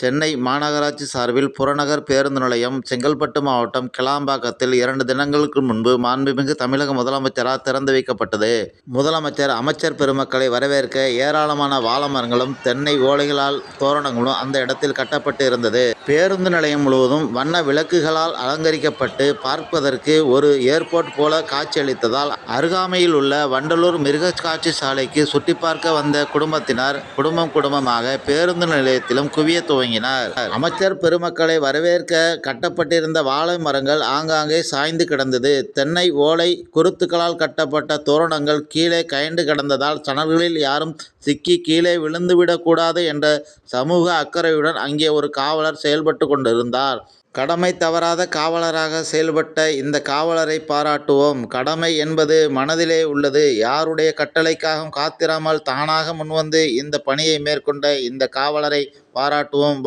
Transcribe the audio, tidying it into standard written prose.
சென்னை மாநகராட்சி சார்பில் புறநகர் பேருந்து நிலையம், செங்கல்பட்டு மாவட்டம் கிளாம்பாக்கத்தில் 2 தினங்களுக்கு முன்பு மாண்புமிகு தமிழக முதலமைச்சரால் திறந்து வைக்கப்பட்டது. முதலமைச்சர், அமைச்சர் பெருமக்களை வரவேற்க ஏராளமான வாழைமரங்களும், தென்னை ஓலைகளால் தோரணங்களும் அந்த இடத்தில் கட்டப்பட்டு இருந்தது. பேருந்து நிலையம் முழுவதும் வண்ண விளக்குகளால் அலங்கரிக்கப்பட்டு பார்ப்பதற்கு ஒரு ஏர்போர்ட் போல காட்சியளித்ததால், அருகாமையில் உள்ள வண்டலூர் மிருகக்காட்சி சாலைக்கு சுற்றிப்பார்க்க வந்த குடும்பத்தினர் குடும்பமாக பேருந்து நிலையத்திலும் குவிய துவங்கினர். அமைச்சர் பெருமக்களை வரவேற்க கட்டப்பட்டிருந்த வாழை மரங்கள் ஆங்காங்கே சாய்ந்து கிடந்தது. தென்னை ஓலை குருத்துகளால் கட்டப்பட்ட தோரணங்கள் கீழே கயண்டு கிடந்ததால், சணல்களில் யாரும் சிக்கி கீழே விழுந்துவிடக் கூடாது என்ற சமூக அக்கறையுடன் அங்கே ஒரு காவலர் செயல்பட்டு கொண்டிருந்தார். கடமை தவறாத காவலராக செயல்பட்ட இந்த காவலரை பாராட்டுவோம். கடமை என்பது மனதிலே உள்ளது. யாருடைய கட்டளைக்காகவும் காத்திராமல் தானாக முன்வந்து இந்த பணியை மேற்கொண்ட இந்த காவலரை பாராட்டுவோம்.